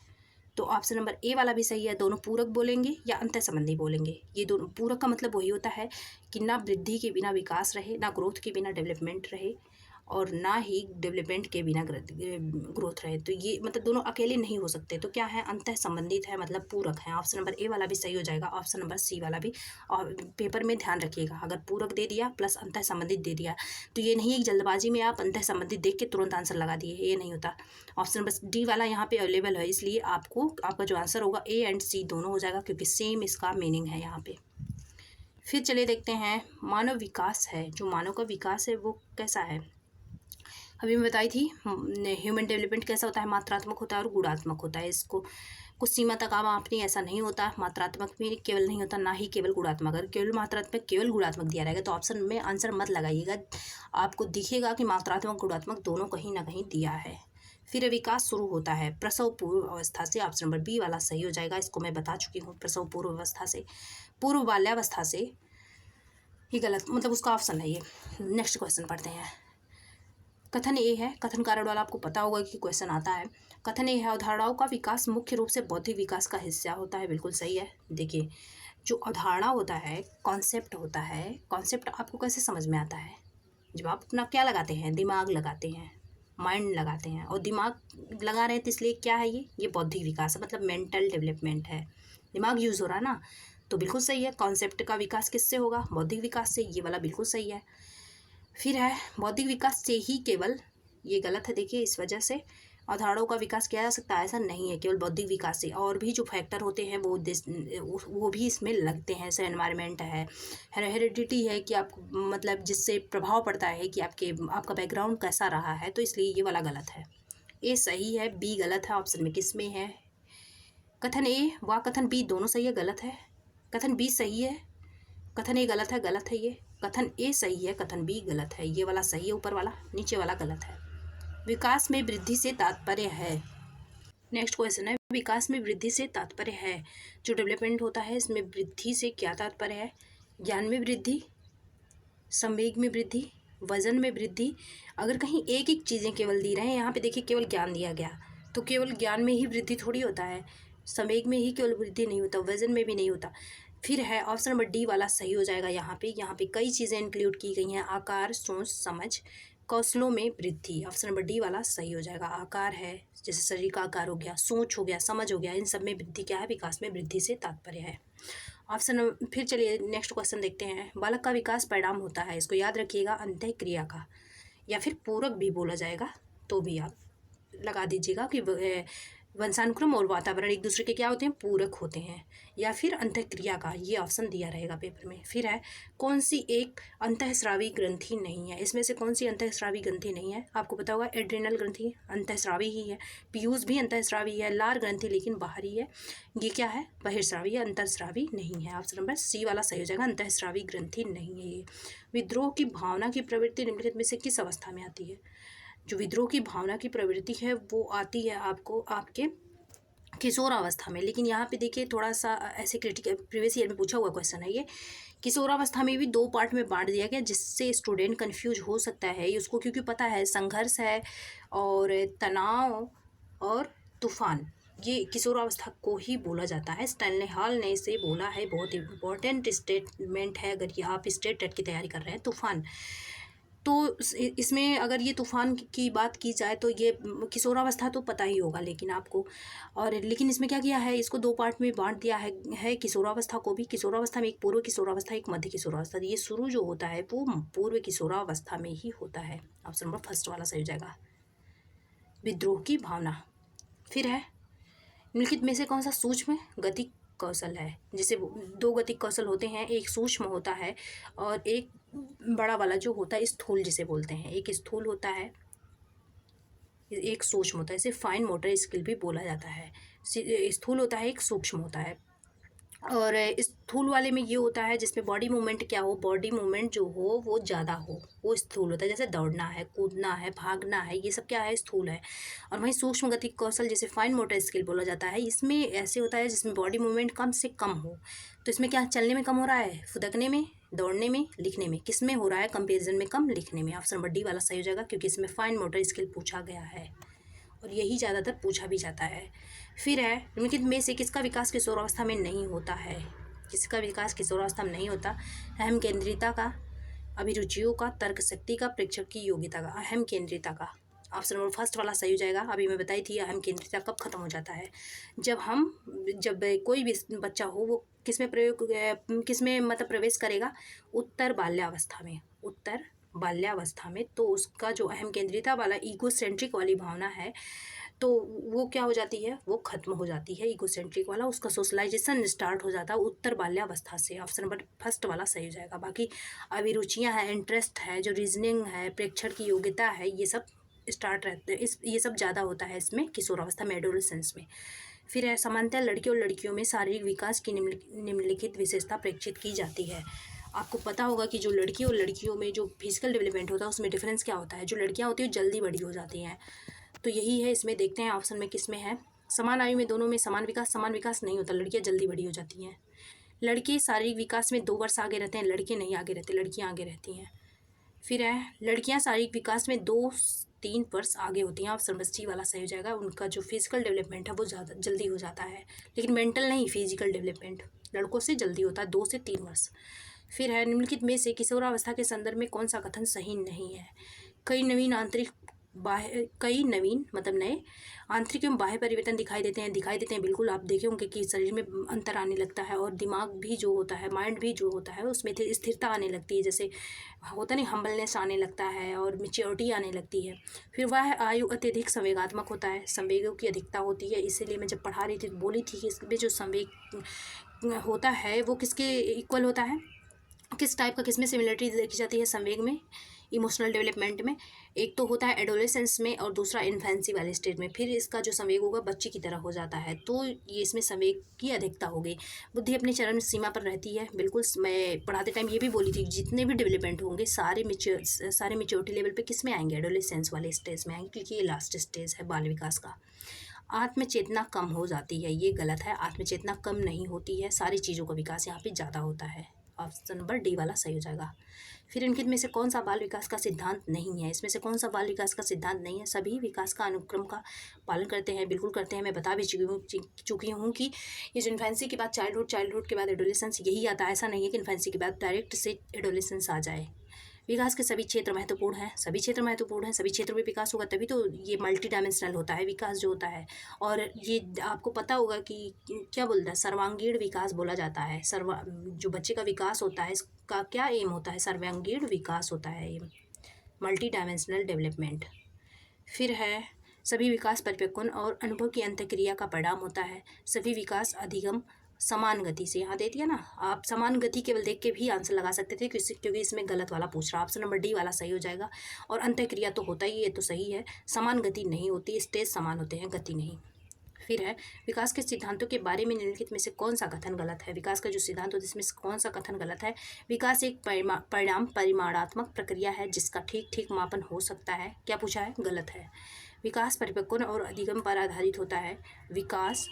तो ऑप्शन नंबर ए वाला भी सही है। दोनों पूरक बोलेंगे या अंतः संबंधी बोलेंगे। ये दोनों पूरक का मतलब वही होता है कि ना वृद्धि के बिना विकास रहे, ना ग्रोथ के बिना डेवलपमेंट रहे, और ना ही डेवलपमेंट के बिना ग्रोथ रहे। तो ये मतलब दोनों अकेले नहीं हो सकते। तो क्या है? अंतः संबंधित है, मतलब पूरक है। ऑप्शन नंबर ए वाला भी सही हो जाएगा, ऑप्शन नंबर सी वाला भी। और पेपर में ध्यान रखिएगा, अगर पूरक दे दिया प्लस अंतः संबंधित दे दिया तो ये नहीं एक जल्दबाजी में आप अंतः संबंधित देख के तुरंत आंसर लगा दिए, ये नहीं होता। ऑप्शन नंबर डी वाला यहाँ पे अवेलेबल है, इसलिए आपका जो आंसर होगा ए एंड सी दोनों हो जाएगा, क्योंकि सेम इसका मीनिंग है यहाँ पे। फिर चलिए देखते हैं मानव विकास है। जो मानव का विकास है वो कैसा है? अभी मैं बताई थी ह्यूमन डेवलपमेंट कैसा होता है? मात्रात्मक होता है और गुणात्मक होता है। इसको कुछ सीमा तक आप आपने ऐसा नहीं होता, मात्रात्मक में केवल नहीं होता, ना ही केवल गुणात्मक। अगर केवल मात्रात्मक केवल गुणात्मक दिया रहेगा तो ऑप्शन में आंसर मत लगाइएगा, आपको दिखेगा कि मात्रात्मक गुणात्मक दोनों कहीं ना कहीं दिया है। फिर विकास शुरू होता है प्रसव पूर्व अवस्था से। ऑप्शन नंबर बी वाला सही हो जाएगा, इसको मैं बता चुकी हूँ। प्रसव पूर्व अवस्था से, पूर्व बाल्यावस्था से ही गलत, मतलब उसका ऑप्शन है ये। नेक्स्ट क्वेश्चन पढ़ते हैं। कथन ए है, कथन कारण वाला आपको पता होगा कि क्वेश्चन आता है। कथन ए है, अवधारणाओं का विकास मुख्य रूप से बौद्धिक विकास का हिस्सा होता है। बिल्कुल सही है। देखिए जो अवधारणा होता है, कॉन्सेप्ट होता है, कॉन्सेप्ट आपको कैसे समझ में आता है? जब आप अपना क्या लगाते हैं? दिमाग लगाते हैं, माइंड लगाते हैं। और दिमाग लगा रहे हैं तो इसलिए क्या है? ये बौद्धिक विकास है, मतलब मेंटल डेवलपमेंट है। दिमाग यूज़ हो रहा है ना, तो बिल्कुल सही है। कॉन्सेप्ट का विकास किससे होगा? बौद्धिक विकास से। ये वाला बिल्कुल सही है। फिर है बौद्धिक विकास से ही केवल, ये गलत है। देखिए इस वजह से अवधारणाओं का विकास किया जा सकता है, ऐसा नहीं है केवल बौद्धिक विकास से। और भी जो फैक्टर होते हैं वो भी इसमें लगते हैं। जैसे एनवायरनमेंट है, हेरिडिटी है कि आप मतलब जिससे प्रभाव पड़ता है कि आपका बैकग्राउंड कैसा रहा है। तो इसलिए ये वाला गलत है। ए सही है, बी गलत है। ऑप्शन में किस में है? कथन ए व कथन बी दोनों सही है, गलत है। कथन बी सही है, कथन ए गलत है ये। कथन ए सही है, कथन बी गलत है। ये वाला सही है ऊपर वाला, नीचे वाला गलत है। विकास में वृद्धि से तात्पर्य है, नेक्स्ट क्वेश्चन है, विकास में वृद्धि से तात्पर्य है। जो डेवलपमेंट होता है इसमें वृद्धि से क्या तात्पर्य है? ज्ञान में वृद्धि, संवेग में वृद्धि, वजन में वृद्धि। अगर कहीं एक एक चीज़ें केवल दी रहे हैं, यहाँ पे देखिए केवल ज्ञान दिया गया, तो केवल ज्ञान में ही वृद्धि थोड़ी होता है, संवेग में ही केवल वृद्धि नहीं होता, वजन में भी नहीं होता। फिर है ऑप्शन नंबर डी वाला सही हो जाएगा। यहाँ पे कई चीज़ें इंक्लूड की गई हैं, आकार, सोच, समझ, कौशलों में वृद्धि। ऑप्शन नंबर डी वाला सही हो जाएगा। आकार है, जैसे शरीर का आकार हो गया, सोच हो गया, समझ हो गया, इन सब में वृद्धि क्या है? विकास में वृद्धि से तात्पर्य है। फिर चलिए नेक्स्ट क्वेश्चन देखते हैं। बालक का विकास परिणाम होता है, इसको याद रखिएगा, अंतःक्रिया का, या फिर पूरक भी बोला जाएगा, तो भी आप लगा दीजिएगा कि वंशानुक्रम और वातावरण एक दूसरे के क्या होते हैं? पूरक होते हैं, या फिर अंतःक्रिया का, ये ऑप्शन दिया रहेगा पेपर में। फिर है, कौन सी एक अंतःस्रावी ग्रंथि नहीं है? इसमें से कौन सी अंतःस्रावी ग्रंथि नहीं है? आपको पता होगा एड्रिनल ग्रंथि अंतःस्रावी ही है, पीयूष भी अंतःस्रावी है, लार ग्रंथि लेकिन बाहरी है, ये क्या है? बहिर्स्रावी है, अंतःस्रावी नहीं है। ऑप्शन नंबर सी वाला सही हो जाएगा, अंतःस्रावी ग्रंथि नहीं है ये। विद्रोह की भावना की प्रवृत्ति निम्नलिखित में से किस अवस्था में आती है? जो विद्रोह की भावना की प्रवृत्ति है वो आती है आपको आपके किशोरावस्था में। लेकिन यहाँ पे देखिए थोड़ा सा ऐसे क्रिटिकल प्रीवियस ईयर में पूछा हुआ क्वेश्चन है ये। किशोरावस्था में भी दो पार्ट में बांट दिया गया, जिससे स्टूडेंट कंफ्यूज हो सकता है ये उसको, क्योंकि पता है संघर्ष है और तनाव और तूफान, ये किशोरावस्था को ही बोला जाता है। स्टैनले हॉल ने इसे बोला है, बहुत इंपॉर्टेंट स्टेटमेंट है अगर ये आप स्टेट टेट की तैयारी कर रहे हैं। तूफान, तो इसमें अगर ये तूफ़ान की बात की जाए तो ये किशोरावस्था तो पता ही होगा लेकिन आपको, और लेकिन इसमें क्या किया है, इसको दो पार्ट में बांट दिया है किशोरावस्था को भी। किशोरावस्था में एक पूर्व किशोरावस्था, एक मध्य किशोरावस्था। ये शुरू जो होता है वो पूर्व किशोरावस्था में ही होता है। ऑप्शन नंबर फर्स्ट वाला सही हो जाएगा, विद्रोह की भावना। फिर है, निम्नलिखित में से कौन सा सूक्ष्म गतिक कौशल है? जैसे दो गतिक कौशल होते हैं, एक सूक्ष्म होता है और एक बड़ा वाला जो होता है स्थूल जिसे बोलते हैं। एक स्थूल होता है, एक सूक्ष्म होता है, इसे फाइन मोटर स्किल भी बोला जाता है। स्थूल होता है, एक सूक्ष्म होता है। और स्थूल वाले में ये होता है जिसमें बॉडी मूवमेंट क्या हो, बॉडी मूवमेंट जो हो वो ज़्यादा हो, वो स्थूल होता है। जैसे दौड़ना है, कूदना है, भागना है, ये सब क्या है? स्थूल है। और वहीं सूक्ष्म गतिक कौशल जिसे फाइन मोटर स्किल बोला जाता है, इसमें ऐसे होता है जिसमें बॉडी मूवमेंट कम से कम हो। तो इसमें क्या चलने में कम हो रहा है? फुदकने में, दौड़ने में, लिखने में। किस में हो रहा है? कंपेरिजन में कम, लिखने में। ऑप्शन नंबर डी वाला सही हो जाएगा, क्योंकि इसमें फाइन मोटर स्किल पूछा गया है और यही ज़्यादातर पूछा भी जाता है। फिर है, निम्नलिखित में से किसका विकास किशोरावस्था में नहीं होता है? किसका विकास किशोरावस्था में नहीं होता? अहम केंद्रिता का, अभिरुचियों का, तर्क शक्ति का, प्रेक्षक की योग्यता का। अहम केंद्रिता का, ऑप्शन नंबर फर्स्ट वाला सही हो जाएगा। अभी मैं बताई थी अहम केंद्रिता कब खत्म हो जाता है, जब कोई भी बच्चा हो वो किसमें मतलब प्रवेश करेगा? उत्तर बाल्यावस्था में। उत्तर बाल्यावस्था में तो उसका जो अहम केंद्रिता वाला ईगो सेंट्रिक वाली भावना है तो वो क्या हो जाती है? वो खत्म हो जाती है। ईगोसेंट्रिक वाला उसका सोशलाइजेशन स्टार्ट हो जाता है उत्तर बाल्यावस्था से। ऑप्शन नंबर फर्स्ट वाला सही हो जाएगा। बाकी अभिरुचियाँ हैं, इंटरेस्ट है, जो रीजनिंग है, प्रेक्षण की योग्यता है, ये सब स्टार्ट रहते हैं, ये सब ज़्यादा होता है इसमें किशोरावस्था में, एडोलेसेंस में। फिर है, सामान्यतः लड़के और लड़कियों में शारीरिक विकास की निम्नलिखित विशेषता प्रेक्षित की जाती है। आपको पता होगा कि जो लड़की और लड़कियों में जो फिजिकल डेवलपमेंट होता है उसमें डिफरेंस क्या होता है? जो लड़कियाँ होती हैं जल्दी बड़ी हो जाती हैं, तो यही है इसमें। देखते हैं ऑप्शन में किस में है। समान आयु में दोनों में समान विकास नहीं होता, लड़कियां जल्दी बड़ी हो जाती हैं। लड़के शारीरिक विकास में 2 वर्ष आगे रहते हैं, लड़के नहीं आगे रहते, लड़कियां आगे रहती हैं। फिर है, लड़कियां शारीरिक विकास में 2-3 वर्ष आगे होती हैं। ऑप्शन नंबर सी वाला सही हो जाएगा। उनका जो फिजिकल डेवलपमेंट है वो ज़्यादा जल्दी हो जाता है, लेकिन मेंटल नहीं, फिजिकल डेवलपमेंट लड़कों से जल्दी होता है, 2 से 3 वर्ष। फिर है, निम्नलिखित में से किशोरावस्था के संदर्भ में कौन सा कथन सही नहीं है? कई नवीन मतलब नए आंतरिक एवं बाह्य परिवर्तन दिखाई देते हैं। बिल्कुल आप देखे होंगे कि शरीर में अंतर आने लगता है और दिमाग भी जो होता है, माइंड भी जो होता है उसमें स्थिरता आने लगती है। जैसे होता नहीं, हम्बलनेस आने लगता है और मेच्योरिटी आने लगती है। फिर वह आयु अत्यधिक संवेगात्मक होता है, संवेगों की अधिकता होती है। इसीलिए मैं जब पढ़ा रही थी तो बोली थी कि इसमें जो संवेग होता है वो किसके इक्वल होता है, किस टाइप का, किसमें सिमिलरिटी देखी जाती है संवेग में, इमोशनल डेवलपमेंट में? एक तो होता है एडोलेसेंस में और दूसरा इन्फेंसी वाले स्टेज में। फिर इसका जो संवेग होगा बच्चे की तरह हो जाता है, तो ये इसमें संवेग की अधिकता हो गई। बुद्धि अपने चरम सीमा पर रहती है। बिल्कुल, मैं पढ़ाते टाइम ये भी बोली थी जितने भी डेवलपमेंट होंगे सारे मेच्योरिटी लेवल पे किस में आएंगे? एडोलेसेंस वाले स्टेज में आएंगे, क्योंकि ये लास्ट स्टेज है बाल विकास का। आत्मचेतना कम हो जाती है, ये गलत है। आत्मचेतना कम नहीं होती है, सारी चीज़ों का विकास यहाँ पे ज़्यादा होता है। ऑप्शन नंबर डी वाला सही हो जाएगा। फिर इनके में से कौन सा बाल विकास का सिद्धांत नहीं है? इसमें से कौन सा बाल विकास का सिद्धांत नहीं है? सभी विकास का अनुक्रम का पालन करते हैं, बिल्कुल करते हैं। मैं बता भी चुकी हूँ कि ये जो इन्फेंसी के बाद चाइल्डहुड के बाद एडोलेसेंस यही आता है। ऐसा नहीं है कि इन्फेंसी के बाद डायरेक्ट से एडोलेसेंस आ जाए। विकास के सभी क्षेत्र महत्वपूर्ण हैं, सभी क्षेत्र महत्वपूर्ण हैं, सभी क्षेत्रों में विकास होगा तभी तो ये मल्टी डायमेंशनल होता है विकास जो होता है। और ये आपको पता होगा कि क्या बोलता है, सर्वांगीण विकास बोला जाता है। जो बच्चे का विकास होता है इसका क्या एम होता है? सर्वांगीण विकास होता है, एम मल्टी डायमेंशनल डेवलपमेंट। फिर है सभी विकास परिपक्वन और अनुभव की अंतःक्रिया का परिणाम होता है। सभी विकास अधिगम समान गति से, यहाँ दे दिया ना, आप समान गति केवल देख के भी आंसर लगा सकते थे क्योंकि इसमें गलत वाला पूछ रहा। ऑप्शन नंबर डी वाला सही हो जाएगा। और अंतःक्रिया तो होता ही, ये तो सही है। समान गति नहीं होती, स्टेज समान होते हैं, गति नहीं। फिर है विकास के सिद्धांतों के बारे में निम्नलिखित में से कौन सा कथन गलत है? विकास का जो सिद्धांत होता है इसमें कौन सा कथन गलत है? विकास एक परिमाणात्मक प्रक्रिया है जिसका ठीक मापन हो सकता है। क्या पूछा है? गलत है। विकास परिपक्वन और अधिगम पर आधारित होता है। विकास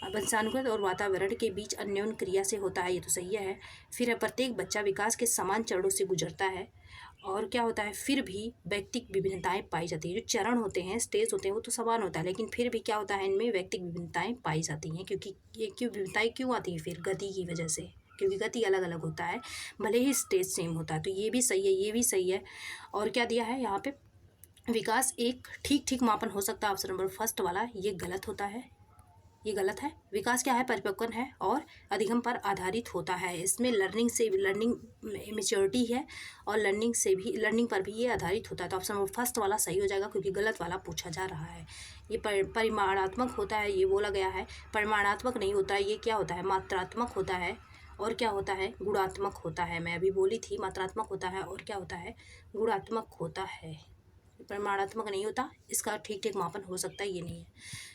वंशानुगत और वातावरण के बीच अन्योन्य क्रिया से होता है, ये तो सही है। फिर है प्रत्येक बच्चा विकास के समान चरणों से गुजरता है। और क्या होता है? फिर भी व्यक्तिक विभिन्नताएं पाई जाती हैं। जो चरण होते हैं, स्टेज होते हैं, वो तो समान होता है, लेकिन फिर भी क्या होता है, इनमें व्यक्तिक विभिन्नताएं पाई जाती हैं। क्योंकि ये विभिन्नताएं क्यों आती हैं? फिर गति की वजह से, क्योंकि गति अलग अलग होता है, भले ही स्टेज सेम होता है। तो ये भी सही है, ये भी सही है। और क्या दिया है यहाँ पे? विकास एक ठीक मापन हो सकता है। ऑप्शन नंबर फर्स्ट वाला ये गलत होता है, ये गलत है। विकास क्या है? परिपक्वन है और अधिगम पर आधारित होता है। इसमें लर्निंग मेच्योरिटी है और लर्निंग पर भी ये आधारित होता है। तो ऑप्शन नंबर फर्स्ट वाला सही हो जाएगा क्योंकि गलत वाला पूछा जा रहा है। ये परिमाणात्मक होता है, ये बोला गया है। परिमाणात्मक नहीं होता है, ये क्या होता है? मात्रात्मक होता है। और क्या होता है? गुणात्मक होता है। मैं अभी बोली थी मात्रात्मक होता है और क्या होता है? गुणात्मक होता है। परिमाणात्मक नहीं होता, इसका ठीक मापन हो सकता है, ये नहीं है।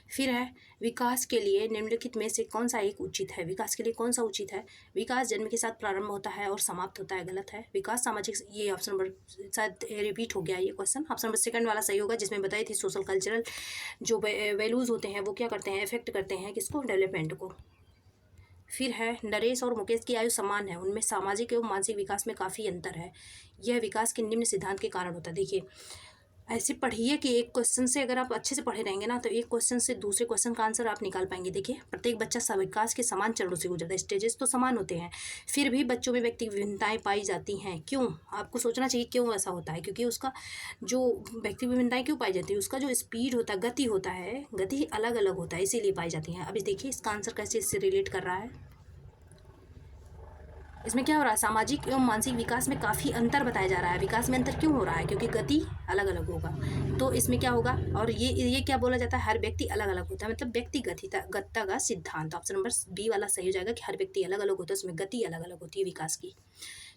फिर है विकास के लिए निम्नलिखित में से कौन सा एक उचित है? विकास के लिए कौन सा उचित है? विकास जन्म के साथ प्रारंभ होता है और समाप्त होता है, गलत है। विकास सामाजिक, ये ऑप्शन नंबर शायद रिपीट हो गया ये क्वेश्चन। ऑप्शन नंबर सेकंड वाला सही होगा, जिसमें बताई थी सोशल कल्चरल जो वैल्यूज़ होते हैं वो क्या करते हैं? इफेक्ट करते हैं किसको? डेवलपमेंट को। फिर है नरेश और मुकेश की आयु समान है, उनमें सामाजिक एवं मानसिक विकास में काफ़ी अंतर है। यह विकास के निम्न सिद्धांत के कारण होता है। देखिए ऐसे पढ़िए कि एक क्वेश्चन से अगर आप अच्छे से पढ़े रहेंगे ना तो एक क्वेश्चन से दूसरे क्वेश्चन का आंसर आप निकाल पाएंगे। देखिए प्रत्येक बच्चा विकास के समान चरणों से गुजरता है, स्टेजेस तो समान होते हैं, फिर भी बच्चों में व्यक्तिगत विभिन्नताएं पाई जाती हैं। क्यों? आपको सोचना चाहिए क्यों ऐसा होता है, क्योंकि उसका जो व्यक्तिगत विभिन्नताएं क्यों पाई जाती है, उसका जो स्पीड होता है, गति होता है, गति अलग अलग होता है, इसीलिए पाई जाती हैं। अभी देखिए इसका आंसर कैसे इससे रिलेट कर रहा है। इसमें क्या हो रहा है? सामाजिक एवं मानसिक विकास में काफ़ी अंतर बताया जा रहा है। विकास में अंतर क्यों हो रहा है? क्योंकि गति अलग अलग होगा। तो इसमें क्या होगा? और ये क्या बोला जाता है? हर व्यक्ति अलग अलग होता है, मतलब व्यक्तिगतता का सिद्धांत। ऑप्शन नंबर बी वाला सही हो जाएगा कि हर व्यक्ति अलग अलग होता है, उसमें गति अलग अलग होती है विकास की।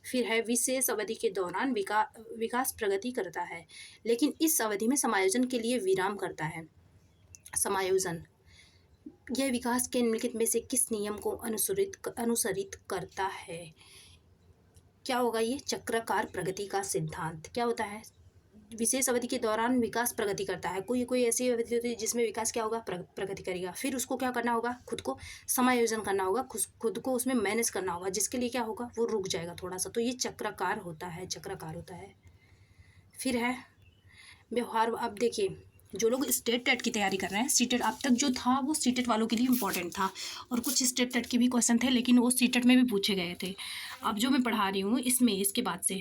फिर है विशेष अवधि के दौरान विकास प्रगति करता है, लेकिन इस अवधि में समायोजन के लिए विराम करता है। समायोजन यह विकास के निम्नलिखित में से किस नियम को अनुसरित करता है? क्या होगा ये? चक्राकार प्रगति का सिद्धांत। क्या होता है? विशेष अवधि के दौरान विकास प्रगति करता है। कोई ऐसी अवधि होती है जिसमें विकास क्या होगा? प्रगति करेगा। फिर उसको क्या करना होगा? खुद को समायोजन करना होगा, खुद को उसमें मैनेज करना होगा, जिसके लिए क्या होगा? वो रुक जाएगा थोड़ा सा। तो ये चक्राकार होता है, चक्राकार होता है। फिर है व्यवहार। अब देखिए जो लोग स्टेट टेट की तैयारी कर रहे हैं, सीटेट अब तक जो था वो सीटेट वालों के लिए इम्पोर्टेंट था और कुछ स्टेट टेट के भी क्वेश्चन थे, लेकिन वो सीटेट में भी पूछे गए थे। अब जो मैं पढ़ा रही हूँ इसमें इसके बाद से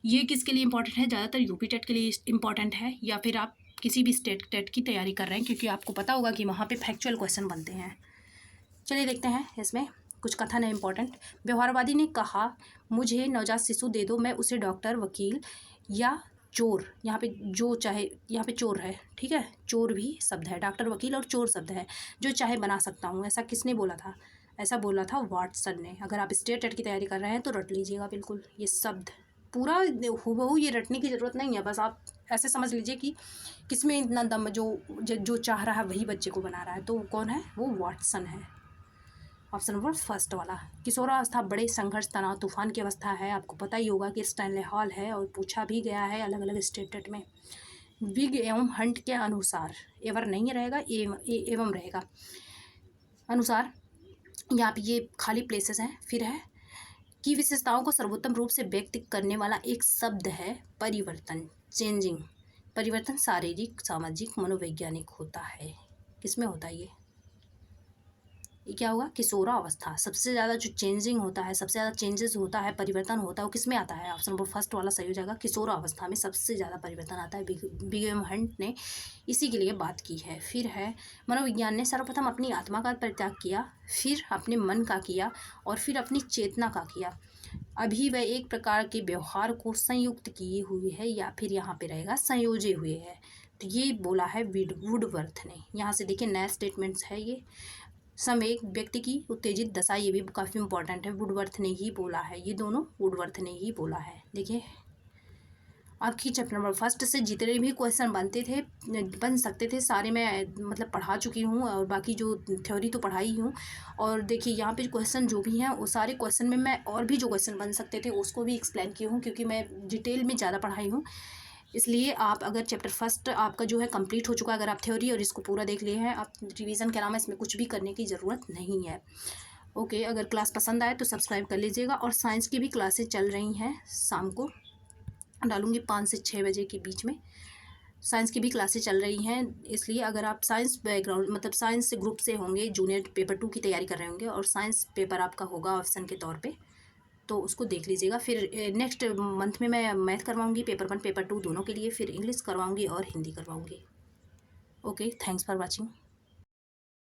ये किसके लिए इम्पोर्टेंट है? ज़्यादातर यूपी टेट के लिए इम्पोर्टेंट है, या फिर आप किसी भी स्टेट टेट की तैयारी कर रहे हैं, क्योंकि आपको पता होगा कि वहाँ पर फैक्चुअल क्वेश्चन बनते हैं। चलिए देखते हैं इसमें कुछ कथन है इंपॉर्टेंट। व्यवहारवादी ने कहा, मुझे नवजात शिशु दे दो, मैं उसे डॉक्टर, वकील या चोर, यहाँ पे जो चाहे, यहाँ पे चोर है, ठीक है, चोर भी शब्द है, डॉक्टर, वकील और चोर शब्द है, जो चाहे बना सकता हूँ। ऐसा किसने बोला था? ऐसा बोला था वाटसन ने। अगर आप स्टेट टेट की तैयारी कर रहे हैं तो रट लीजिएगा बिल्कुल ये शब्द, पूरा हूबहू ये रटने की ज़रूरत नहीं है, बस आप ऐसे समझ लीजिए कि किसमें इतना दम, जो चाह रहा है वही बच्चे को बना रहा है। तो कौन है? वो वाटसन है। ऑप्शन नंबर फर्स्ट वाला। किशोरावस्था बड़े संघर्ष, तनाव, तूफान की अवस्था है। आपको पता ही होगा कि स्टैनले हॉल है और पूछा भी गया है अलग अलग स्टेट में। विग एवं हंट के अनुसार, एवर नहीं रहेगा, एवं रहेगा, अनुसार। यहाँ पे ये खाली प्लेसेस हैं। फिर है की विशेषताओं को सर्वोत्तम रूप से व्यक्त करने वाला एक शब्द है परिवर्तन, चेंजिंग। परिवर्तन शारीरिक, सामाजिक, मनोवैज्ञानिक होता है। किसमें होता है ये क्या होगा? किशोरावस्था। सबसे ज़्यादा जो चेंजिंग होता है, सबसे ज़्यादा चेंजेस होता है, परिवर्तन होता है, वो किसमें आता है? ऑप्शन नंबर फर्स्ट वाला सही हो जाएगा। किशोरावस्था में सबसे ज़्यादा परिवर्तन आता है। विलियम हंट ने इसी के लिए बात की है। फिर है मनोविज्ञान ने सर्वप्रथम अपनी आत्मा का परित्याग किया, फिर अपने मन का किया और फिर अपनी चेतना का किया। अभी वह एक प्रकार के व्यवहार को संयुक्त किए हुए है, या फिर यहाँ पे रहेगा संयोजे हुए है। तो ये बोला है वुडवर्थ ने। यहाँ से देखिए नया स्टेटमेंट्स है ये। समय व्यक्ति की उत्तेजित दशा, ये भी काफ़ी इंपॉर्टेंट है, वुडवर्थ ने ही बोला है। ये दोनों वुडवर्थ ने ही बोला है। देखिए आपकी चैप्टर नंबर फर्स्ट से जितने भी क्वेश्चन बन सकते थे सारे मैं मतलब पढ़ा चुकी हूँ, और बाकी जो थ्योरी तो पढ़ाई हूँ। और देखिए यहाँ पे क्वेश्चन जो भी हैं वो सारे क्वेश्चन में मैं और भी जो क्वेश्चन बन सकते थे उसको भी एक्सप्लेन की हूँ, क्योंकि मैं डिटेल में ज़्यादा पढ़ाई हूँ। इसलिए आप अगर चैप्टर फर्स्ट आपका जो है कंप्लीट हो चुका है, अगर आप थ्योरी और इसको पूरा देख लिए हैं, आप रिवीजन के नाम है, इसमें कुछ भी करने की ज़रूरत नहीं है। ओके, अगर क्लास पसंद आए तो सब्सक्राइब कर लीजिएगा। और साइंस की भी क्लासेस चल रही हैं, शाम को डालूंगी 5 से 6 बजे के बीच में साइंस की भी क्लासेस चल रही हैं। इसलिए अगर आप साइंस बैकग्राउंड मतलब साइंस ग्रुप से होंगे, जूनियर पेपर 2 की तैयारी कर रहे होंगे और साइंस पेपर आपका होगा ऑप्शन के तौर पे, तो उसको देख लीजिएगा। फिर नेक्स्ट मंथ में मैं मैथ करवाऊंगी, पेपर 1 पेपर 2 दोनों के लिए, फिर इंग्लिश करवाऊंगी और हिंदी करवाऊंगी। Okay, thanks for watching.